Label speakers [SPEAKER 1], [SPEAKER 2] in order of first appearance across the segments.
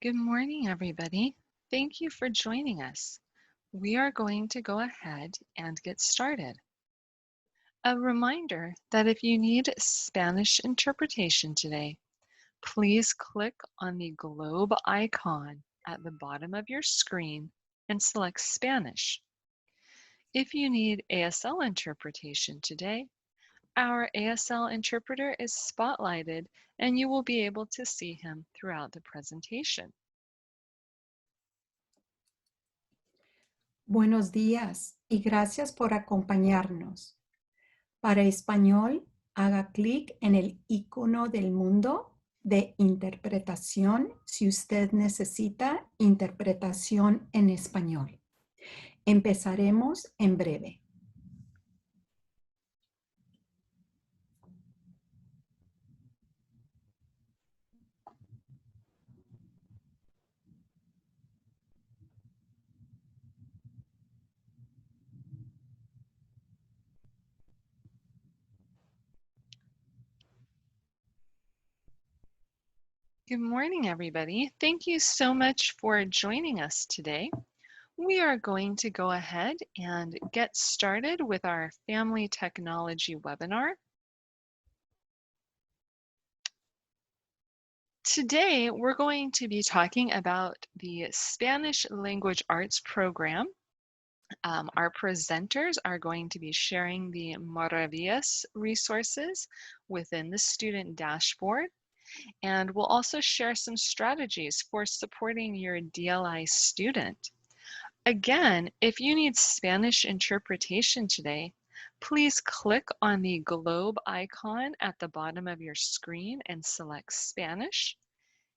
[SPEAKER 1] Good morning, everybody. Thank you for joining us. We are going to go ahead and get started. A reminder that if you need Spanish interpretation today, please click on the globe icon at the bottom of your screen and select Spanish. If you need ASL interpretation today, our ASL interpreter is spotlighted and you will be able to see him throughout the presentation.
[SPEAKER 2] Buenos días y gracias por acompañarnos. Para español, haga clic en el icono del mundo de interpretación si usted necesita interpretación en español. Empezaremos en breve.
[SPEAKER 1] Good morning, everybody. Thank you so much for joining us today. We are going to go ahead and get started with our Family Technology webinar. Today, we're going to be talking about the Spanish Language Arts program. Our presenters are going to be sharing the Maravillas resources within the student dashboard. And we'll also share some strategies for supporting your DLI student. Again, if you need Spanish interpretation today, please click on the globe icon at the bottom of your screen and select Spanish.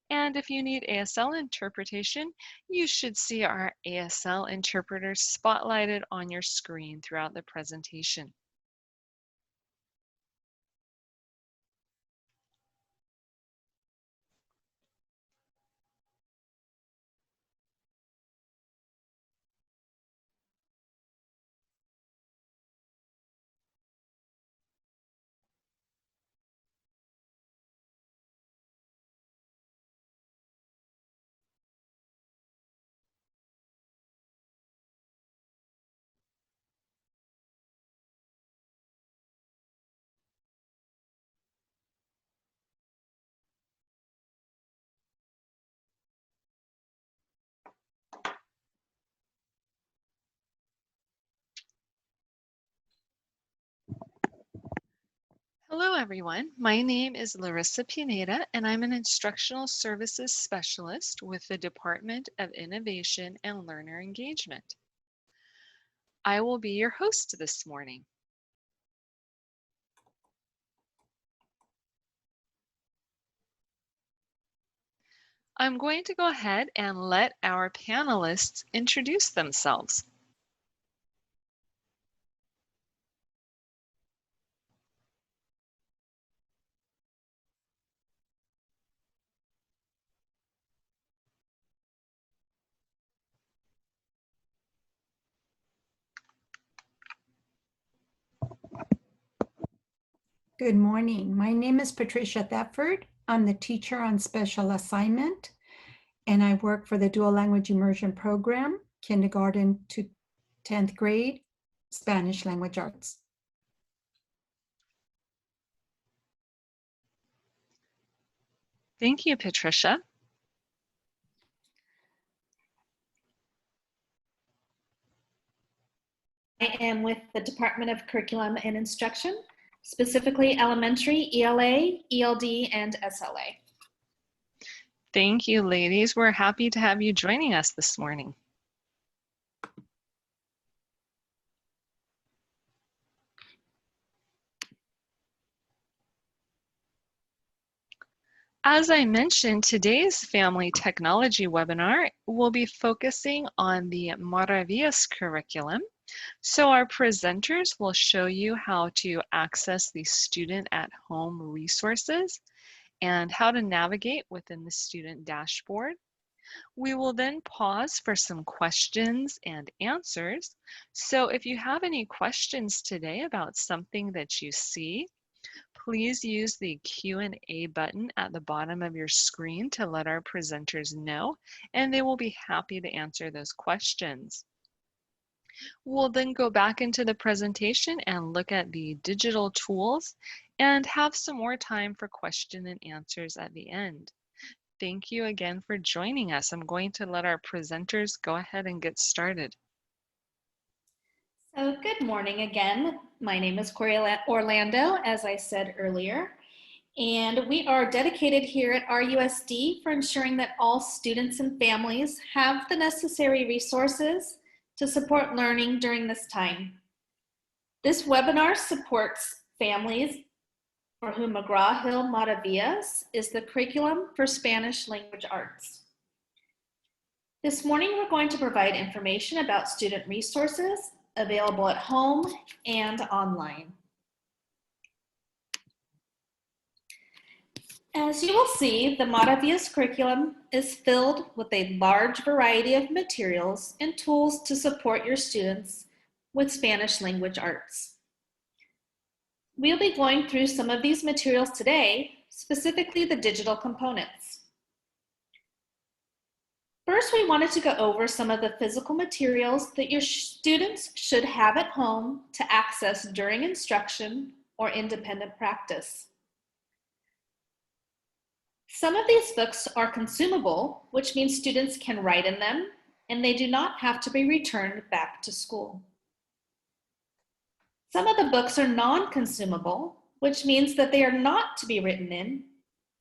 [SPEAKER 1] And if you need ASL interpretation, you should see our ASL interpreter spotlighted on your screen throughout the presentation. Hello, everyone. My name is Larissa Pineda, and I'm an Instructional Services Specialist with the Department of Innovation and Learner Engagement. I will be your host this morning. I'm going to go ahead and let our panelists introduce themselves.
[SPEAKER 2] Good morning. My name is Patricia Thetford. I'm the teacher on special assignment, and I work for the Dual Language Immersion Program, kindergarten to 10th grade, Spanish Language Arts.
[SPEAKER 1] Thank you, Patricia.
[SPEAKER 3] I am with the Department of Curriculum and Instruction, specifically elementary, ELA, ELD, and SLA.
[SPEAKER 1] Thank you, ladies. We're happy to have you joining us this morning. As I mentioned, today's Family Technology webinar will be focusing on the Maravillas curriculum. So our presenters will show you how to access the student at home resources and how to navigate within the student dashboard. We will then pause for some questions and answers. So if you have any questions today about something that you see, Please use the Q&A button at the bottom of your screen to let our presenters know, and they will be happy to answer those questions. We'll then go back into the presentation and look at the digital tools and have some more time for question and answers at the end. Thank you again for joining us. I'm going to let our presenters go ahead and get started.
[SPEAKER 3] So good morning again. My name is Corey Orlando, as I said earlier, and we are dedicated here at RUSD for ensuring that all students and families have the necessary resources to support learning during this time. This webinar supports families for whom McGraw-Hill Maravillas is the curriculum for Spanish language arts. This morning, we're going to provide information about student resources available at home and online. As you will see, the Maravillas curriculum is filled with a large variety of materials and tools to support your students with Spanish language arts. We'll be going through some of these materials today, specifically the digital components. First, we wanted to go over some of the physical materials that your students should have at home to access during instruction or independent practice. Some of these books are consumable, which means students can write in them, and they do not have to be returned back to school. Some of the books are non-consumable, which means that they are not to be written in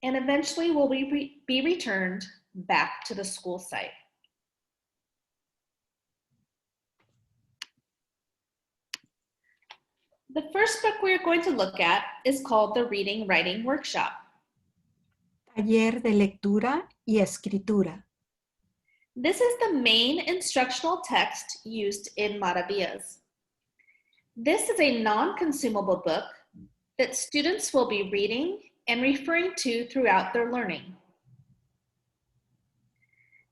[SPEAKER 3] and eventually will be returned back to the school site. The first book we're going to look at is called the Reading Writing Workshop.
[SPEAKER 2] Taller de lectura y escritura.
[SPEAKER 3] This is the main instructional text used in Maravillas. This is a non-consumable book that students will be reading and referring to throughout their learning.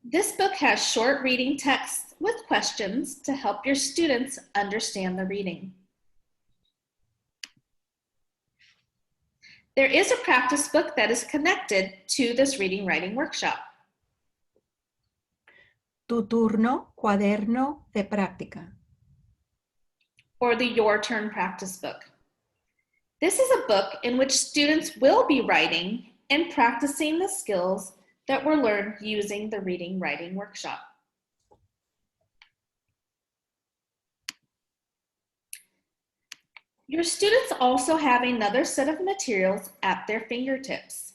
[SPEAKER 3] This book has short reading texts with questions to help your students understand the reading. There is a practice book that is connected to this reading writing workshop.
[SPEAKER 2] Tu turno, cuaderno de práctica.
[SPEAKER 3] Or the Your Turn practice book. This is a book in which students will be writing and practicing the skills that were learned using the reading writing workshop. Your students also have another set of materials at their fingertips.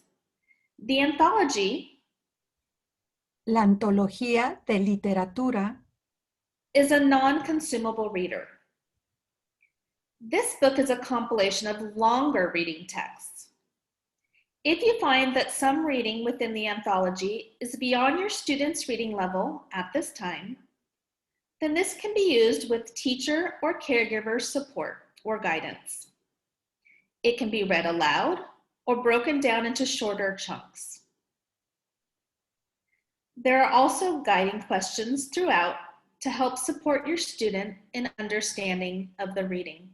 [SPEAKER 3] The anthology,
[SPEAKER 2] La antología de literatura,
[SPEAKER 3] is a non-consumable reader. This book is a compilation of longer reading texts. If you find that some reading within the anthology is beyond your students' reading level at this time, then this can be used with teacher or caregiver support or guidance. It can be read aloud or broken down into shorter chunks. There are also guiding questions throughout to help support your student in understanding of the reading.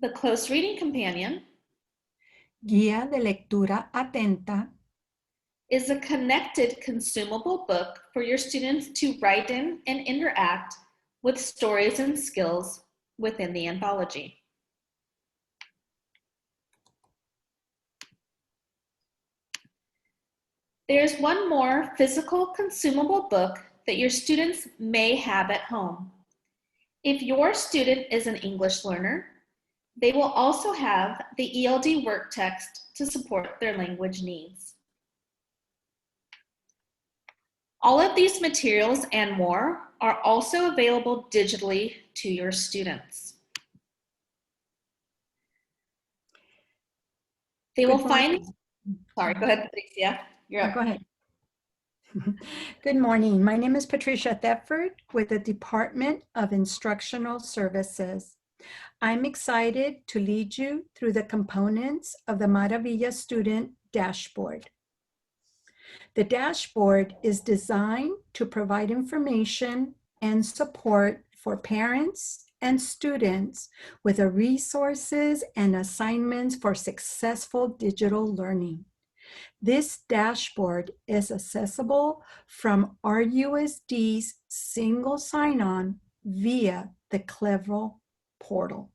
[SPEAKER 3] The Close Reading Companion,
[SPEAKER 2] guía de lectura atenta,
[SPEAKER 3] is a connected consumable book for your students to write in and interact with stories and skills within the anthology. There's one more physical consumable book that your students may have at home. If your student is an English learner, they will also have the ELD work text to support their language needs. All of these materials and more are also available digitally to your students. They will find, sorry, go ahead, Patricia. You're up.
[SPEAKER 2] Go ahead. Good morning. My name is Patricia Thetford with the Department of Instructional Services. I'm excited to lead you through the components of the Maravillas Student Dashboard. The dashboard is designed to provide information and support for parents and students with the resources and assignments for successful digital learning. This dashboard is accessible from RUSD's single sign-on via the Clever portal.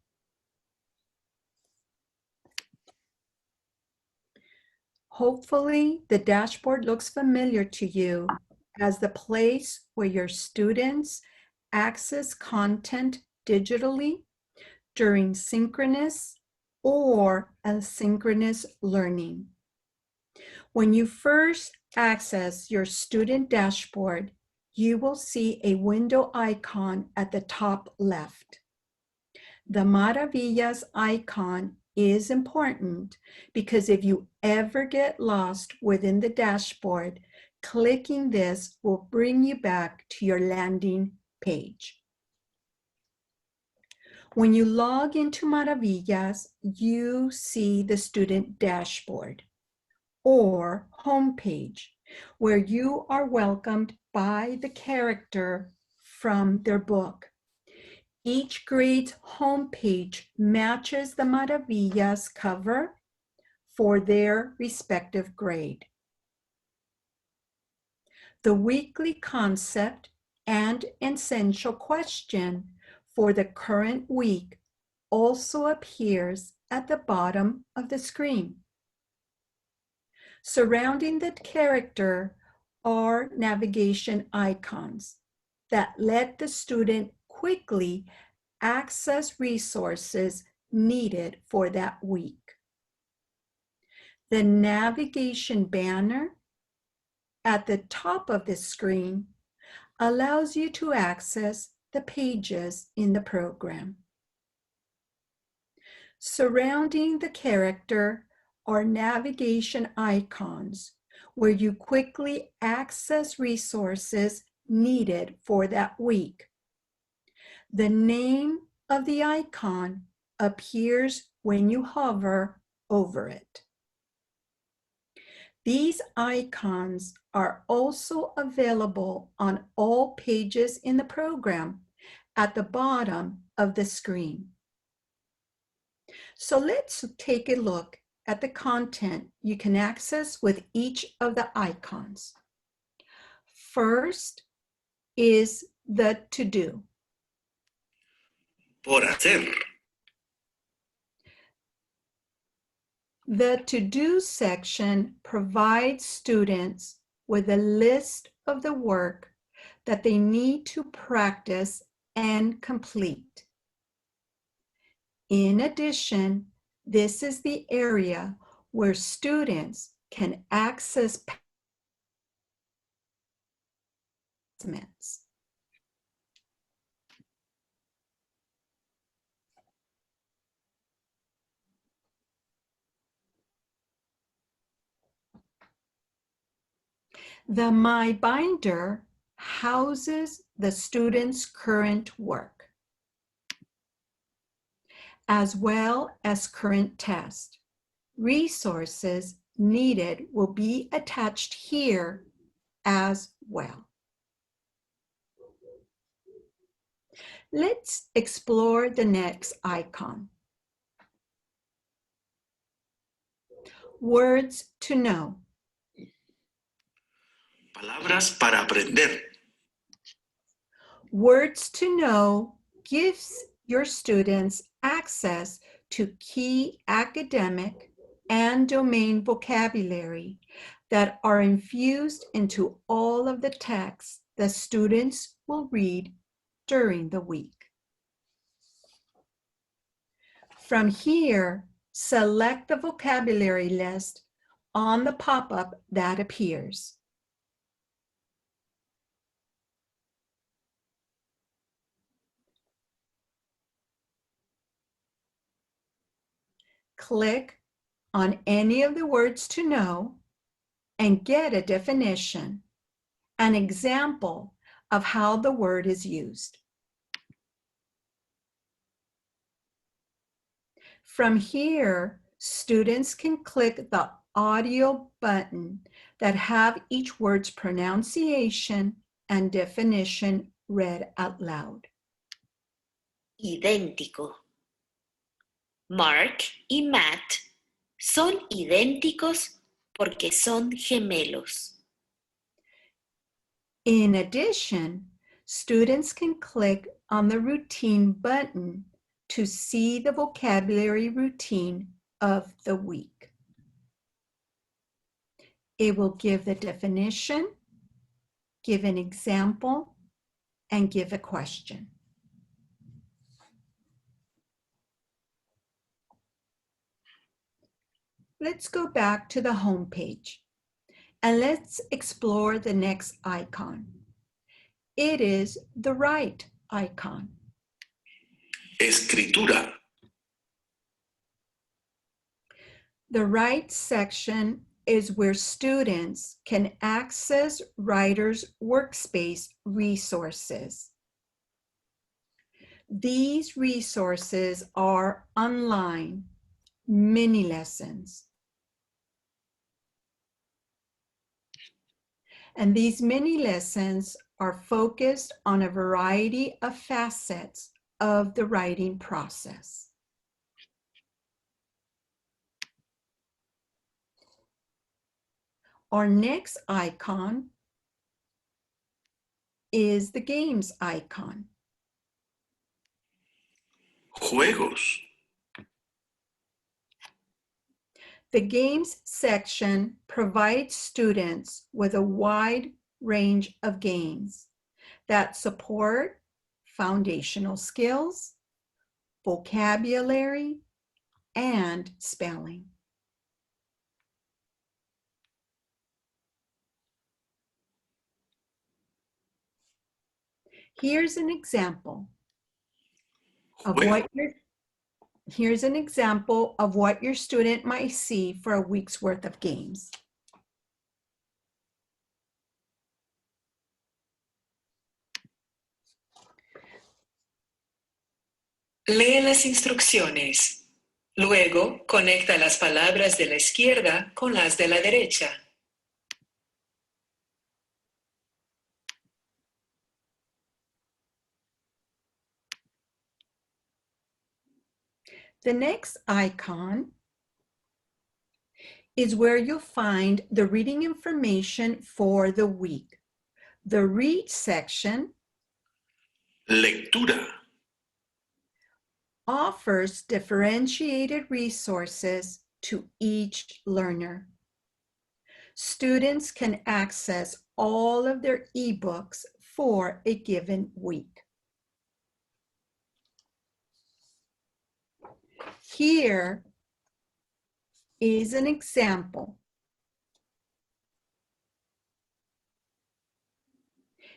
[SPEAKER 2] Hopefully, the dashboard looks familiar to you as the place where your students access content digitally during synchronous or asynchronous learning. When you first access your student dashboard, you will see a window icon at the top left. The Maravillas icon is important because if you ever get lost within the dashboard, clicking this will bring you back to your landing page. When you log into Maravillas, you see the student dashboard or homepage, where you are welcomed by the character from their book. Each grade's homepage matches the Maravillas cover for their respective grade. The weekly concept and essential question for the current week also appears at the bottom of the screen. Surrounding the character are navigation icons that let the student quickly access resources needed for that week. The navigation banner at the top of the screen allows you to access the pages in the program. Surrounding the character are navigation icons where you quickly access resources needed for that week. The name of the icon appears when you hover over it. These icons are also available on all pages in the program at the bottom of the screen. So let's take a look at the content you can access with each of the icons. First is the to-do.
[SPEAKER 4] Por hacer.
[SPEAKER 2] The to-do section provides students with a list of the work that they need to practice and complete. In addition, this is the area where students can access assessments. The My Binder houses the student's current work, as well as current tests. Resources needed will be attached here as well. Let's explore the next icon. Words to know.
[SPEAKER 4] Palabras para aprender.
[SPEAKER 2] Words to know gives your students access to key academic and domain vocabulary that are infused into all of the texts the students will read during the week. From here, select the vocabulary list on the pop-up that appears. Click on any of the words to know and get a definition, an example of how the word is used. From here, students can click the audio button that have each word's pronunciation and definition read out loud.
[SPEAKER 5] idéntico. Mark y Matt son idénticos porque son gemelos.
[SPEAKER 2] In addition, students can click on the routine button to see the vocabulary routine of the week. It will give the definition, give an example, and give a question. Let's go back to the home page and let's explore the next icon. It is the right icon.
[SPEAKER 4] Escritura.
[SPEAKER 2] The right section is where students can access Writer's Workspace resources. These resources are online mini lessons. And these mini lessons are focused on a variety of facets of the writing process. Our next icon is the games icon.
[SPEAKER 4] Juegos.
[SPEAKER 2] The games section provides students with a wide range of games that support foundational skills, vocabulary, and spelling. Here's an example of what your student might see for a week's worth of games.
[SPEAKER 6] Lee las instrucciones. Luego, conecta las palabras de la izquierda con las de la derecha.
[SPEAKER 2] The next icon is where you'll find the reading information for the week. The Read section
[SPEAKER 4] Lectura.
[SPEAKER 2] offers differentiated resources to each learner. Students can access all of their ebooks for a given week. Here is an example.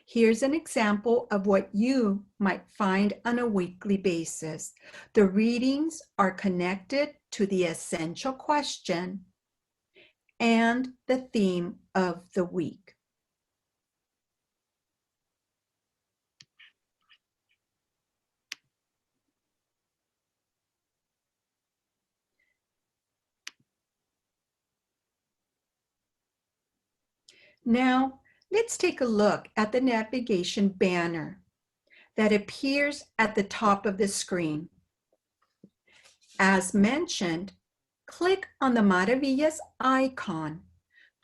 [SPEAKER 2] Here's an example of what you might find on a weekly basis. The readings are connected to the essential question and the theme of the week. Now, let's take a look at the navigation banner that appears at the top of the screen. As mentioned, click on the Maravillas icon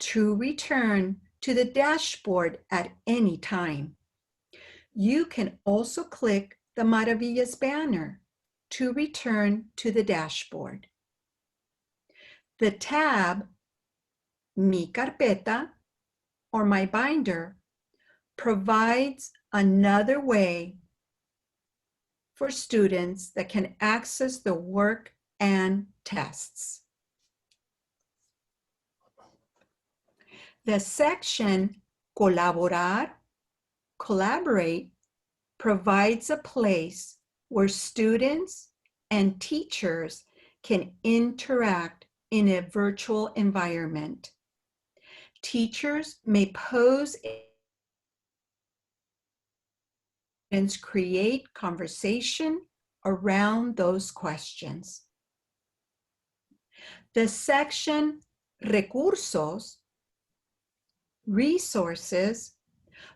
[SPEAKER 2] to return to the dashboard at any time. You can also click the Maravillas banner to return to the dashboard. The tab Mi Carpeta or My Binder provides another way for students that can access the work and tests. The section Colaborar, Collaborate provides a place where students and teachers can interact in a virtual environment. Teachers may pose and create conversation around those questions. The section Recursos, Resources,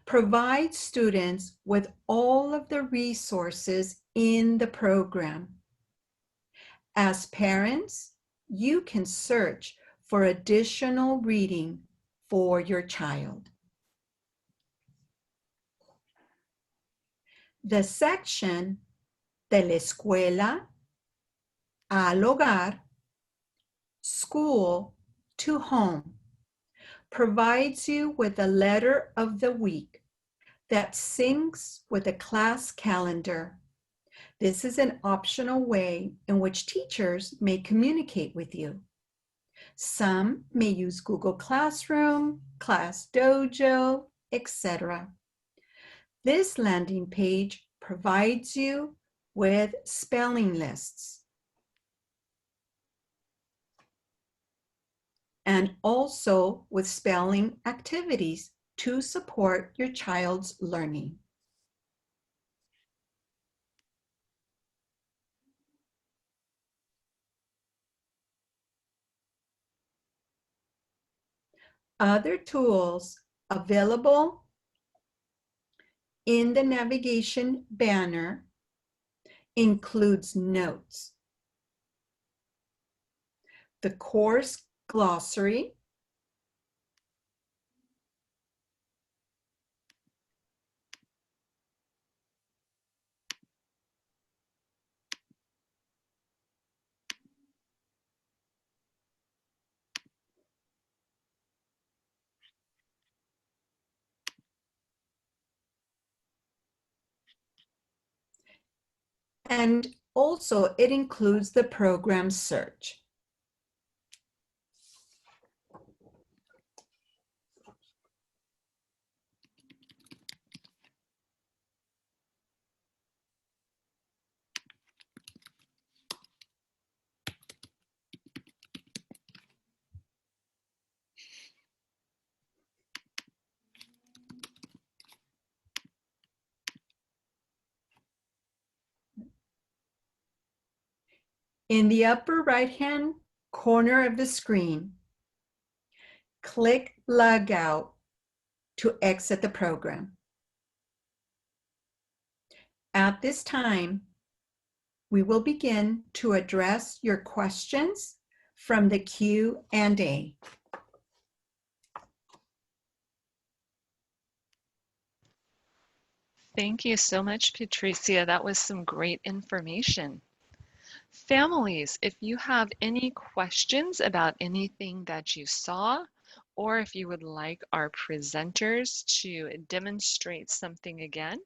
[SPEAKER 2] Provide students with all of the resources in the program. As parents, you can search for additional reading for your child. The section de la escuela al hogar, school to home, provides you with a letter of the week that syncs with the class calendar. This is an optional way in which teachers may communicate with you. Some may use Google Classroom, Class Dojo, etc. This landing page provides you with spelling lists and also with spelling activities to support your child's learning. Other tools available in the navigation banner includes notes, the course glossary, and also it includes the program search. In the upper right-hand corner of the screen, click Log Out to exit the program. At this time, we will begin to address your questions from the Q&A.
[SPEAKER 1] Thank you so much, Patricia. That was some great information. Families, if you have any questions about anything that you saw, or if you would like our presenters to demonstrate something again,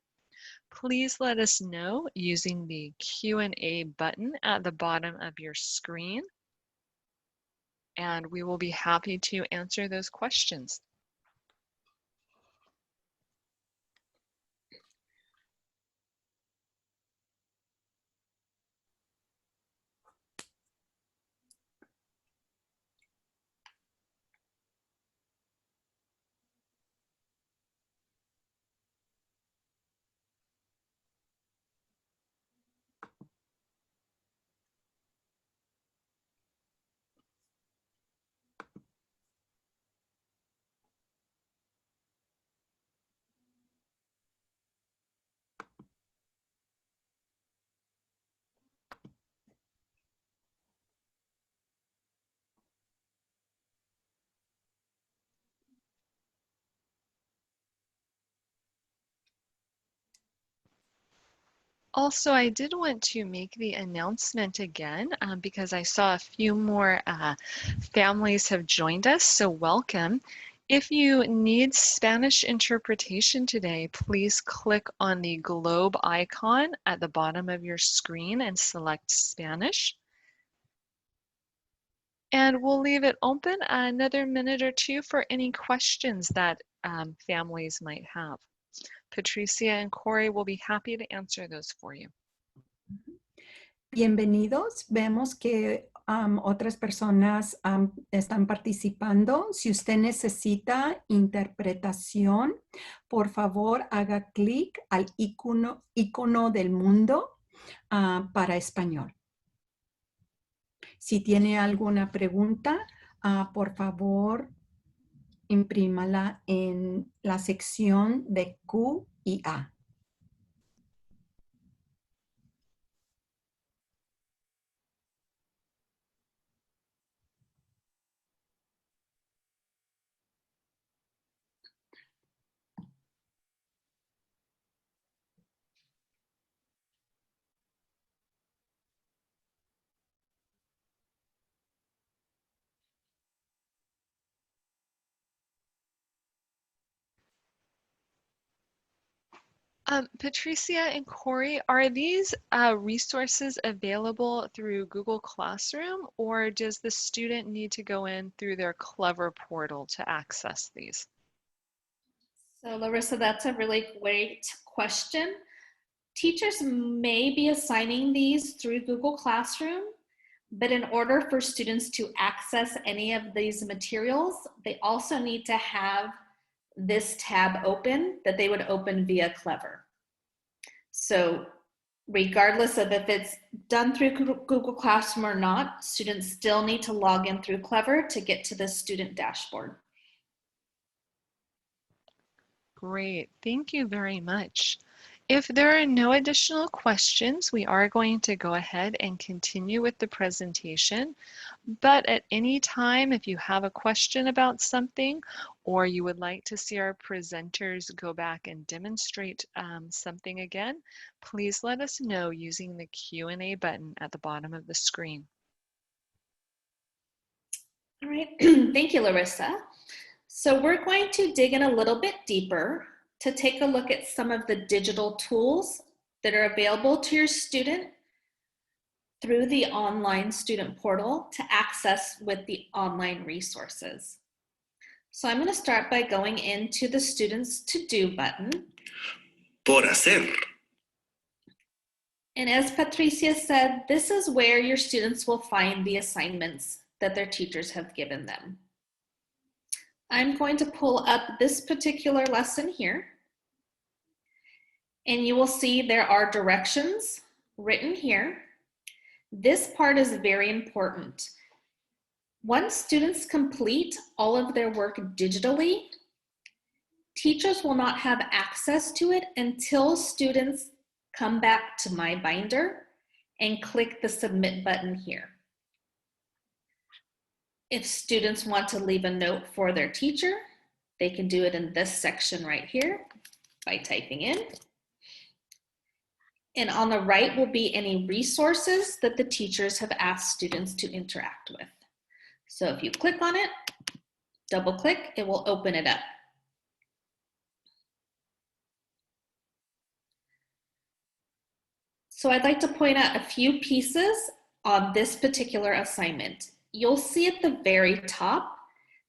[SPEAKER 1] please let us know using the Q&A button at the bottom of your screen, and we will be happy to answer those questions. Also, I did want to make the announcement again because I saw a few more families have joined us, so welcome. If you need Spanish interpretation today, please click on the globe icon at the bottom of your screen and select Spanish. And we'll leave it open another minute or two for any questions that families might have. Patricia and Corey will be happy to answer those for you.
[SPEAKER 2] Bienvenidos. Vemos que otras personas están participando. Si usted necesita interpretación, por favor haga clic al icono del mundo para español. Si tiene alguna pregunta, por favor imprímala en la sección de Q y A.
[SPEAKER 1] Patricia and Corey, are these resources available through Google Classroom, or does the student need to go in through their Clever portal to access these?
[SPEAKER 3] So Larissa, that's a really great question. Teachers may be assigning these through Google Classroom, but in order for students to access any of these materials, they also need to have this tab open that they would open via Clever. So regardless of if it's done through Google Classroom or not, students still need to log in through Clever to get to the student dashboard.
[SPEAKER 1] Great, thank you very much. If there are no additional questions, we are going to go ahead and continue with the presentation. But at any time, if you have a question about something, or you would like to see our presenters go back and demonstrate something again, please let us know using the Q&A button at the bottom of the screen.
[SPEAKER 3] All right, thank you, Larissa. So we're going to dig in a little bit deeper to take a look at some of the digital tools that are available to your student through the online student portal to access with the online resources. So I'm going to start by going into the Students to Do button.
[SPEAKER 4] Por hacer.
[SPEAKER 3] And as Patricia said, this is where your students will find the assignments that their teachers have given them. I'm going to pull up this particular lesson here. And you will see there are directions written here. This part is very important. Once students complete all of their work digitally, teachers will not have access to it until students come back to My Binder and click the Submit button here. If students want to leave a note for their teacher, they can do it in this section right here by typing in. And on the right will be any resources that the teachers have asked students to interact with. So if you click on it, double click, it will open it up. So I'd like to point out a few pieces on this particular assignment. You'll see at the very top,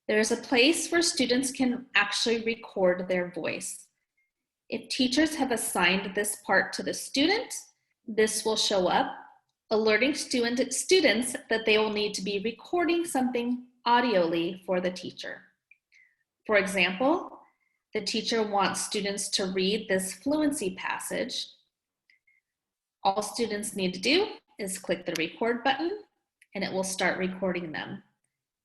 [SPEAKER 3] there's a place where students can actually record their voice. If teachers have assigned this part to the student, this will show up, alerting students that they will need to be recording something audioly for the teacher. For example, the teacher wants students to read this fluency passage. All students need to do is click the record button and it will start recording them.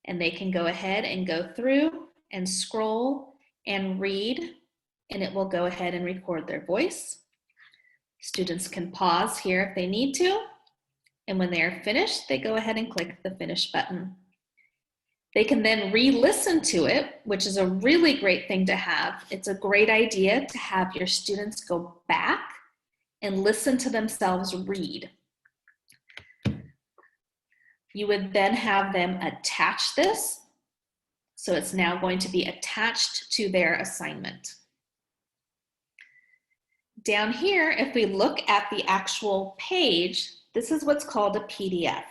[SPEAKER 3] And they can go ahead and go through and scroll and read, and it will go ahead and record their voice. Students can pause here if they need to, and when they are finished, they go ahead and click the finish button. They can then re-listen to it, which is a really great thing to have. It's a great idea to have your students go back and listen to themselves read. You would then have them attach this, so it's now going to be attached to their assignment. Down here, if we look at the actual page, this is what's called a PDF.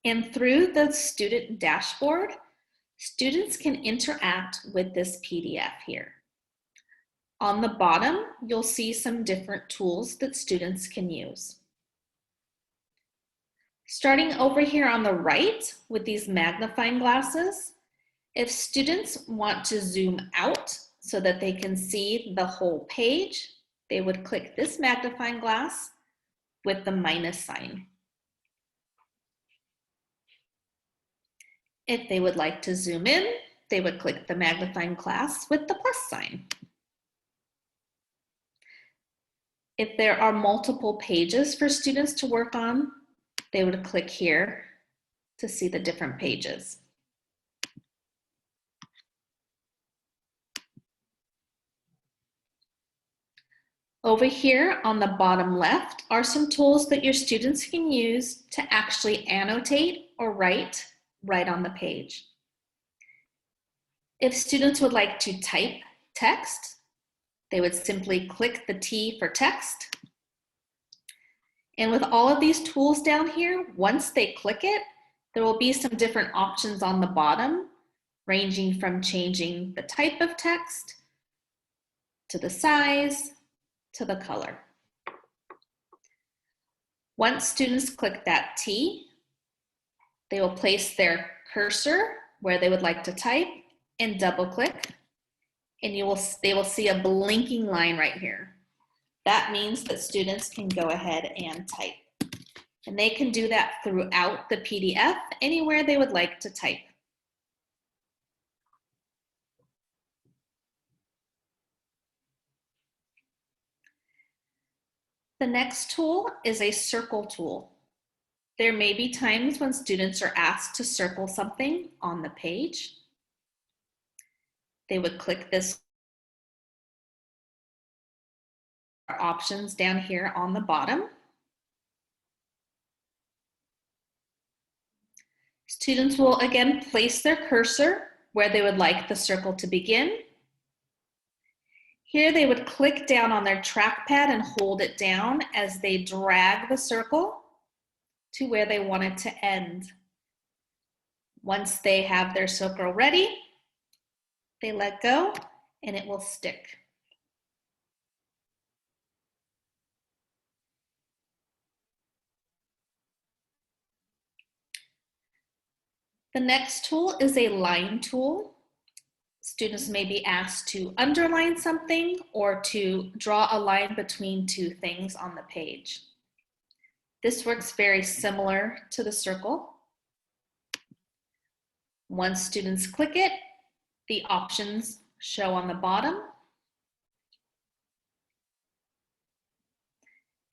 [SPEAKER 3] And through the student dashboard, students can interact with this PDF here. On the bottom, you'll see some different tools that students can use. Starting over here on the right with these magnifying glasses, if students want to zoom out so that they can see the whole page, they would click this magnifying glass with the minus sign. If they would like to zoom in, they would click the magnifying glass with the plus sign. If there are multiple pages for students to work on, they would click here to see the different pages. Over here on the bottom left are some tools that your students can use to actually annotate or write right on the page. If students would like to type text, they would simply click the T for text. And with all of these tools down here, once they click it, there will be some different options on the bottom, ranging from changing the type of text, to the size, to the color. Once students click that T, they will place their cursor where they would like to type and double click, and they will see a blinking line right here. That means that students can go ahead and type. And they can do that throughout the PDF, anywhere they would like to type. The next tool is a circle tool. There may be times when students are asked to circle something on the page. They would click this options down here on the bottom. Students will again place their cursor where they would like the circle to begin. Here they would click down on their trackpad and hold it down as they drag the circle to where they want it to end. Once they have their circle ready, they let go and it will stick. The next tool is a line tool. Students may be asked to underline something or to draw a line between two things on the page. This works very similar to the circle. Once students click it, the options show on the bottom.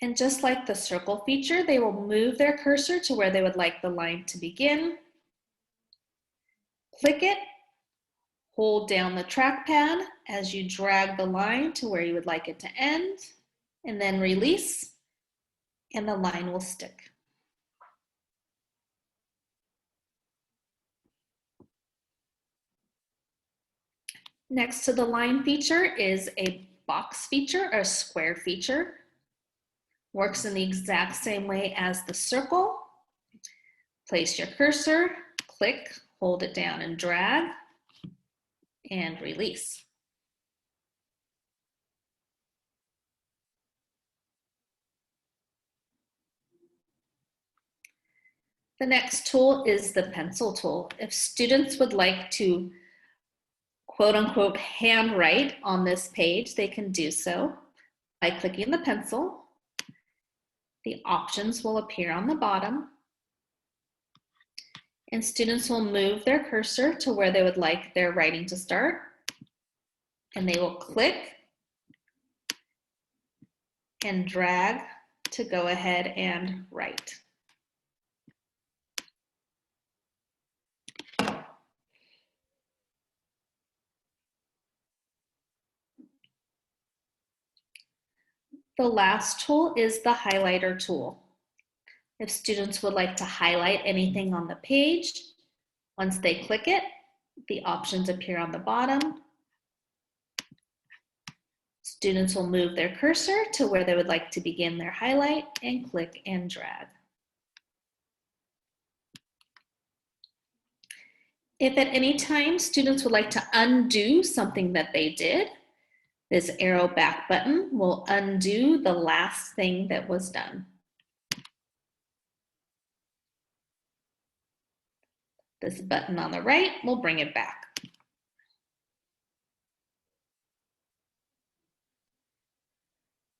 [SPEAKER 3] And just like the circle feature, they will move their cursor to where they would like the line to begin. Click it, hold down the trackpad as you drag the line to where you would like it to end, and then release, and the line will stick. Next to the line feature is a box feature, or a square feature. Works in the exact same way as the circle. Place your cursor, click, hold it down and drag, and release. The next tool is the pencil tool. If students would like to quote unquote handwrite on this page, they can do so by clicking the pencil. The options will appear on the bottom, and students will move their cursor to where they would like their writing to start, and they will click and drag to go ahead and write. The last tool is the highlighter tool. If students would like to highlight anything on the page, once they click it, the options appear on the bottom. Students will move their cursor to where they would like to begin their highlight and click and drag. If at any time students would like to undo something that they did, this arrow back button will undo the last thing that was done. This button on the right will bring it back.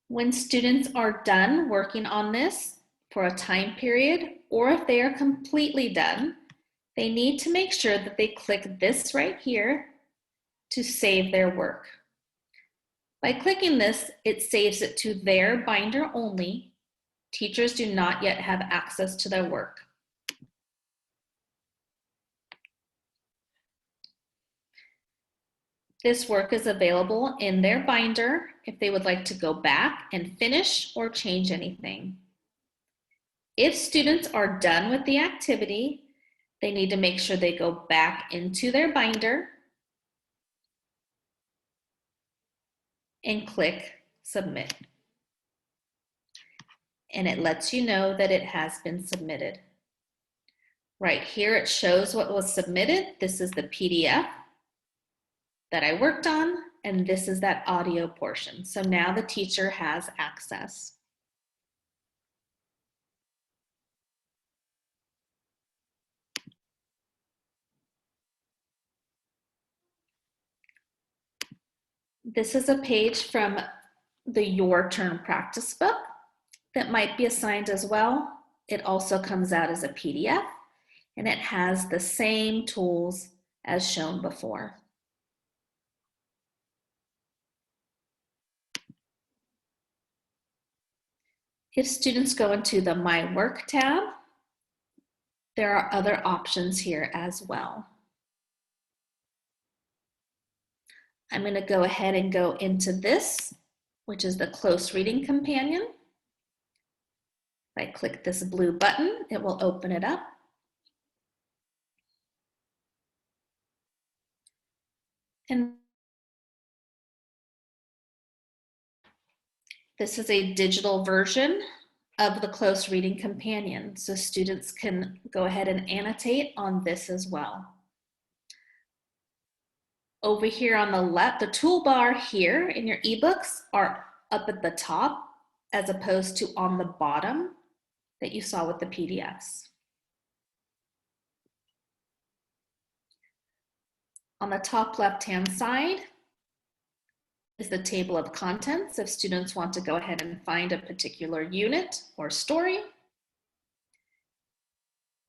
[SPEAKER 3] When students are done working on this for a time period, or if they are completely done, they need to make sure that they click this right here to save their work. By clicking this, it saves it to their binder only. Teachers do not yet have access to their work. This work is available in their binder if they would like to go back and finish or change anything. If students are done with the activity, they need to make sure they go back into their binder and click Submit. And it lets you know that it has been submitted. Right here it shows what was submitted. This is the PDF that I worked on, and this is that audio portion. So now the teacher has access. This is a page from the Your Turn practice book that might be assigned as well. It also comes out as a PDF, and it has the same tools as shown before. If students go into the My Work tab, there are other options here as well. I'm going to go ahead and go into this, which is the Close Reading Companion. If I click this blue button, it will open it up. And this is a digital version of the Close Reading Companion, so students can go ahead and annotate on this as well. Over here on the left, the toolbar here in your ebooks are up at the top as opposed to on the bottom that you saw with the PDFs. On the top left-hand side is the table of contents if students want to go ahead and find a particular unit or story.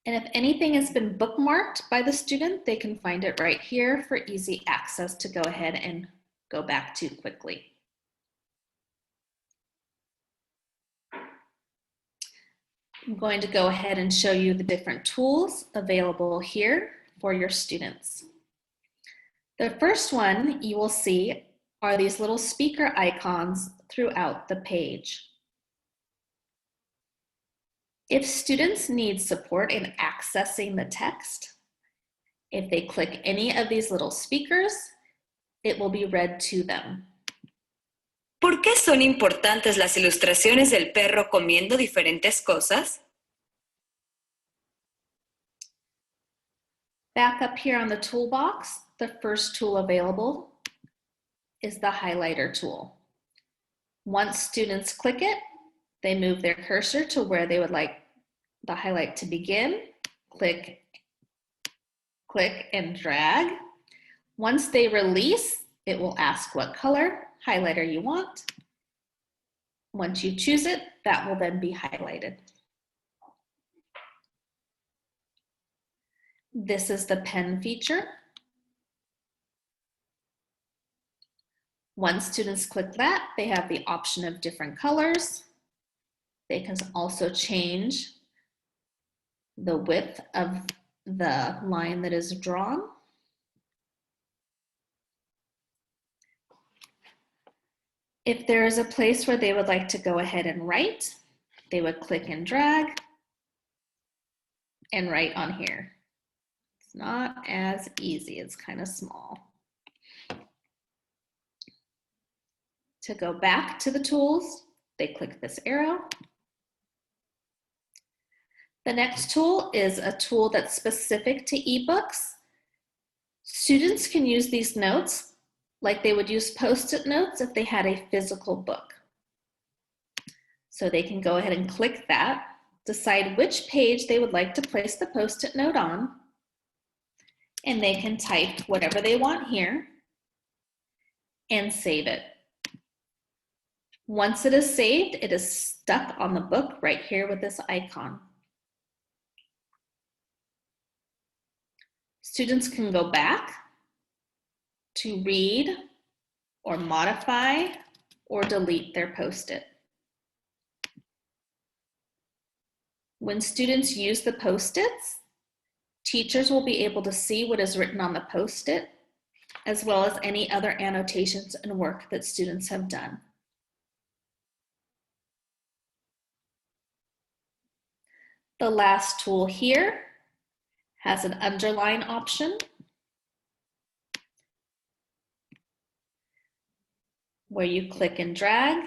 [SPEAKER 3] And if anything has been bookmarked by the student, they can find it right here for easy access to go ahead and go back to quickly. I'm going to go ahead and show you the different tools available here for your students. The first one you will see are these little speaker icons throughout the page. If students need support in accessing the text, if they click any of these little speakers, it will be read to them.
[SPEAKER 7] ¿Por qué son importantes las ilustraciones del perro comiendo diferentes cosas?
[SPEAKER 3] Back up here on the toolbox, the first tool available is the highlighter tool. Once students click it, they move their cursor to where they would like the highlight to begin. Click, click, and drag. Once they release, it will ask what color highlighter you want. Once you choose it, that will then be highlighted. This is the pen feature. Once students click that, they have the option of different colors. They can also change the width of the line that is drawn. If there is a place where they would like to go ahead and write, they would click and drag and write on here. It's not as easy, it's kind of small. To go back to the tools, they click this arrow. The next tool is a tool that's specific to ebooks. Students can use these notes like they would use Post-it notes if they had a physical book. So they can go ahead and click that, decide which page they would like to place the Post-it note on, and they can type whatever they want here and save it. Once it is saved, it is stuck on the book right here with this icon. Students can go back to read or modify or delete their post-it. When students use the post-its, teachers will be able to see what is written on the post-it, as well as any other annotations and work that students have done. The last tool here has an underline option, where you click and drag,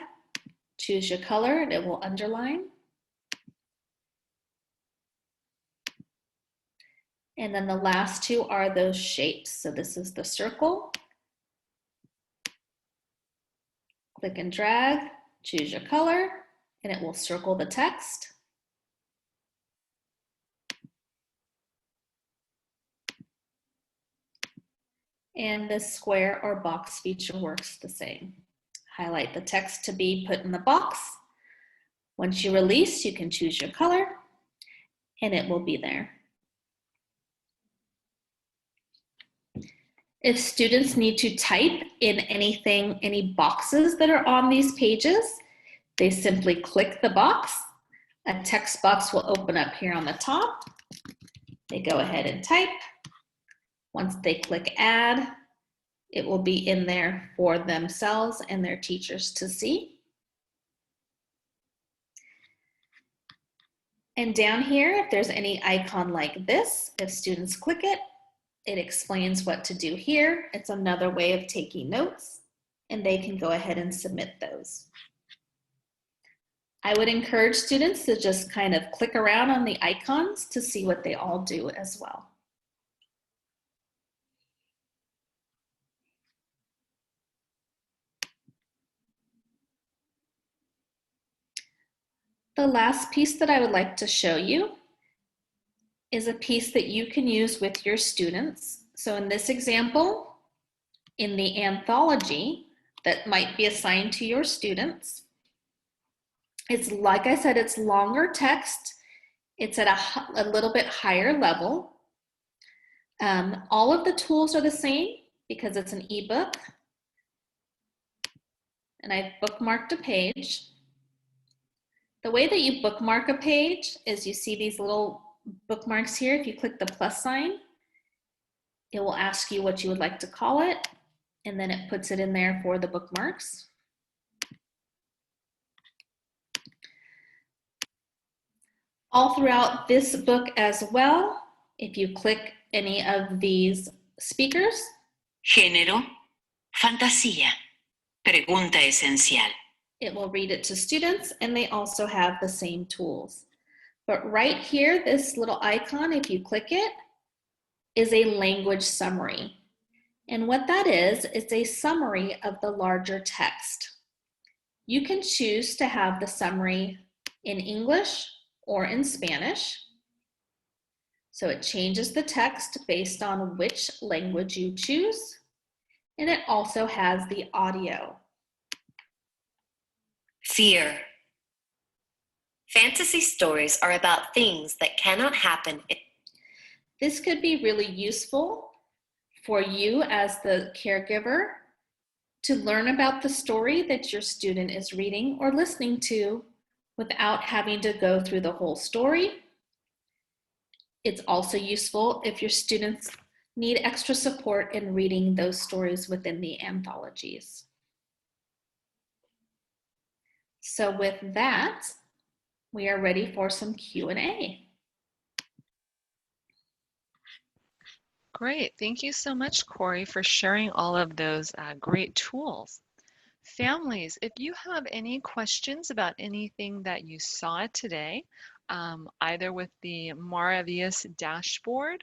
[SPEAKER 3] choose your color, and it will underline. And then the last two are those shapes. So this is the circle. Click and drag, choose your color, and it will circle the text. And this square or box feature works the same. Highlight the text to be put in the box. Once you release, you can choose your color, and it will be there. If students need to type in anything, any boxes that are on these pages, they simply click the box. A text box will open up here on the top. They go ahead and type. Once they click add, it will be in there for themselves and their teachers to see. And down here, if there's any icon like this, if students click it, it explains what to do here. It's another way of taking notes, and they can go ahead and submit those. I would encourage students to just kind of click around on the icons to see what they all do as well. The last piece that I would like to show you is a piece that you can use with your students. So in this example, in the anthology that might be assigned to your students, it's like I said, it's longer text. It's at a little bit higher level. All of the tools are the same because it's an ebook. And I've bookmarked a page. The way that you bookmark a page is you see these little bookmarks here. If you click the plus sign, it will ask you what you would like to call it, and then it puts it in there for the bookmarks. All throughout this book as well, if you click any of these speakers,
[SPEAKER 7] Género, fantasía. Pregunta esencial.
[SPEAKER 3] it will read it to students, and they also have the same tools. But right here, this little icon, if you click it, is a language summary. And what that is, it's a summary of the larger text. You can choose to have the summary in English or in Spanish. So it changes the text based on which language you choose. And it also has the audio.
[SPEAKER 5] Fear. Fantasy stories are about things that cannot happen.
[SPEAKER 3] This could be really useful for you as the caregiver to learn about the story that your student is reading or listening to without having to go through the whole story. It's also useful if your students need extra support in reading those stories within the anthologies. So with that, we are ready for some Q&A.
[SPEAKER 1] Great. Thank you so much, Corey, for sharing all of those great tools. Families, if you have any questions about anything that you saw today, either with the Maravillas dashboard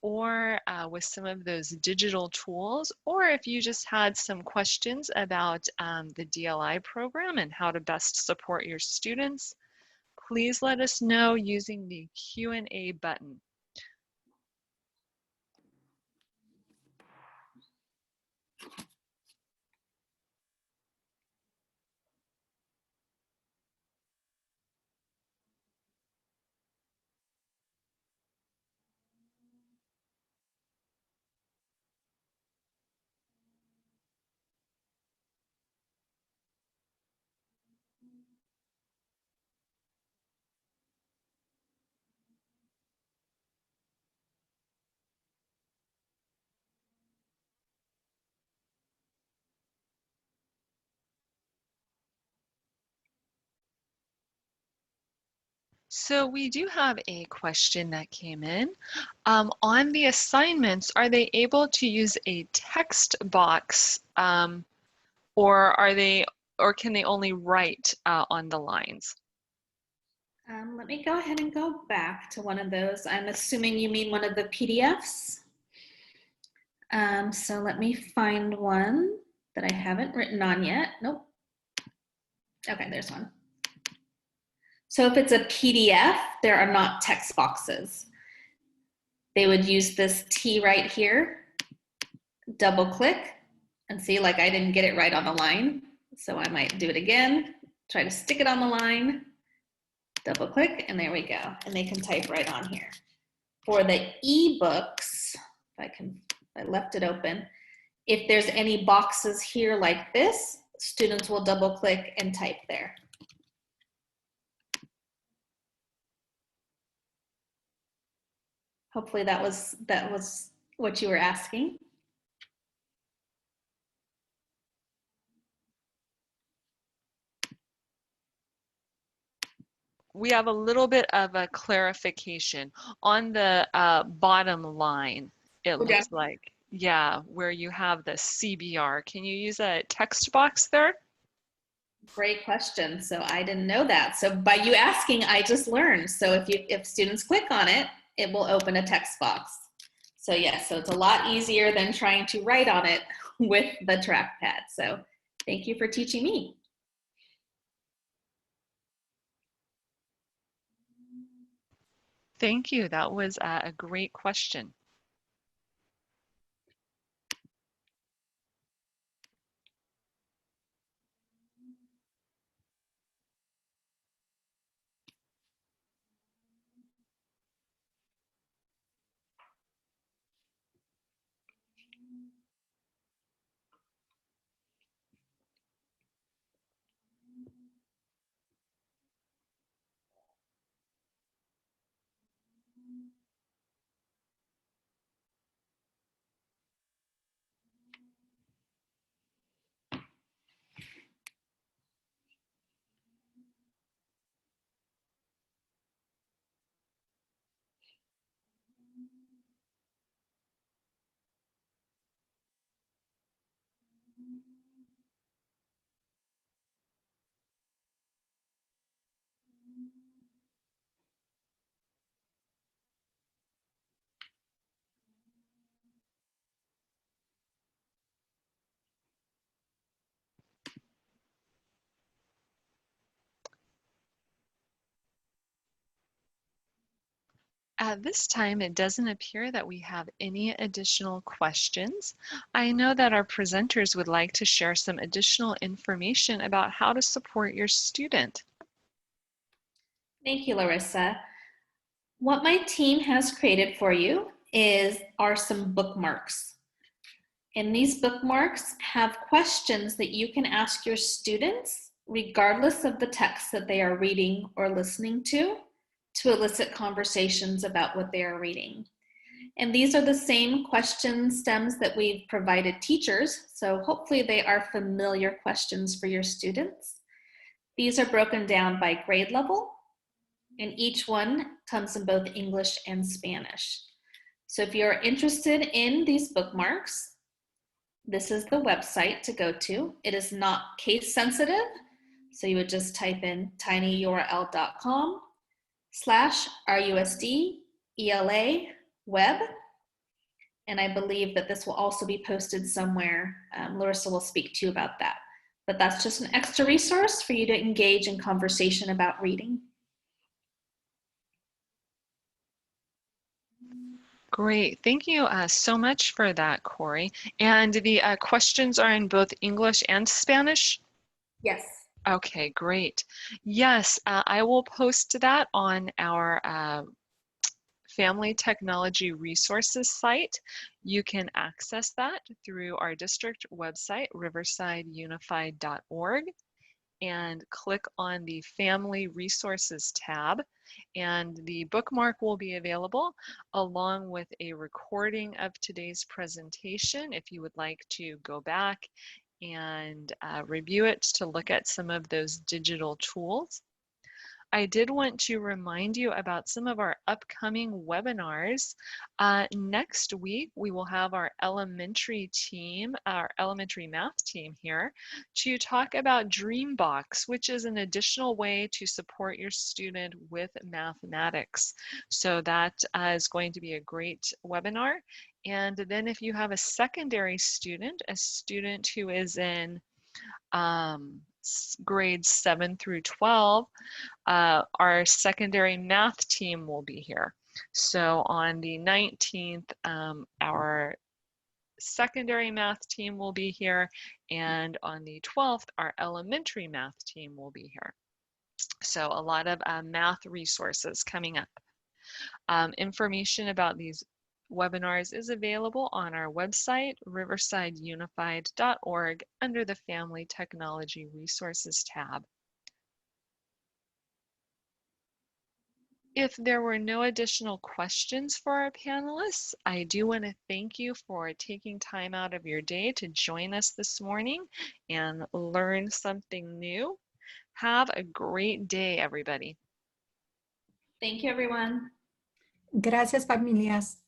[SPEAKER 1] or with some of those digital tools, or if you just had some questions about the DLI program and how to best support your students, please let us know using the Q&A button. So we do have a question that came in. On the assignments, are they able to use a text box, or can they only write on the lines?
[SPEAKER 3] Let me go ahead and go back to one of those. I'm assuming you mean one of the PDFs. So let me find one that I haven't written on yet. Nope. Okay, there's one. So if it's a PDF, there are not text boxes. They would use this T right here, double click, and see, like I didn't get it right on the line. So I might do it again, try to stick it on the line, double click, and there we go. And they can type right on here. For the ebooks, if I left it open, if there's any boxes here like this, students will double click and type there. Hopefully that was what you were asking.
[SPEAKER 1] We have a little bit of a clarification. On the bottom line, it
[SPEAKER 3] Okay.
[SPEAKER 1] looks like, yeah, where you have the CBR. Can you use a text box there?
[SPEAKER 3] Great question. So I didn't know that. So by you asking, I just learned. So if students click on it, it will open a text box. So yes, so it's a lot easier than trying to write on it with the trackpad. So thank you for teaching me.
[SPEAKER 1] Thank you. That was a great question. At this time, it doesn't appear that we have any additional questions. I know that our presenters would like to share some additional information about how to support your student.
[SPEAKER 3] Thank you, Larissa. What my team has created for you are some bookmarks. And these bookmarks have questions that you can ask your students regardless of the text that they are reading or listening to elicit conversations about what they are reading. And these are the same question stems that we've provided teachers, so hopefully they are familiar questions for your students. These are broken down by grade level, and each one comes in both English and Spanish. So if you're interested in these bookmarks, this is the website to go to. It is not case sensitive, so you would just type in tinyurl.com/RUSD ELA web. And I believe that this will also be posted somewhere. Larissa will speak to you about that. But that's just an extra resource for you to engage in conversation about reading.
[SPEAKER 1] Great. Thank you so much for that, Corey. And the questions are in both English and Spanish?
[SPEAKER 3] Yes.
[SPEAKER 1] Okay, great. Yes, I will post that on our Family Technology Resources site. You can access that through our district website, riversideunified.org, and click on the Family Resources tab, and the bookmark will be available along with a recording of today's presentation if you would like to go back and review it to look at some of those digital tools. I did want to remind you about some of our upcoming webinars. Next week, we will have our elementary team, our elementary math team here, to talk about Dreambox, which is an additional way to support your student with mathematics. So that is going to be a great webinar. And then if you have a secondary student, a student who is in grades 7 through 12, our secondary math team will be here. So on the 19th, our secondary math team will be here, and on the 12th, our elementary math team will be here. So a lot of math resources coming up. Information about these webinars is available on our website, riversideunified.org, under the Family Technology Resources tab. If there were no additional questions for our panelists, I do want to thank you for taking time out of your day to join us this morning and learn something new. Have a great day, everybody.
[SPEAKER 3] Thank you, everyone.
[SPEAKER 2] Gracias, familias.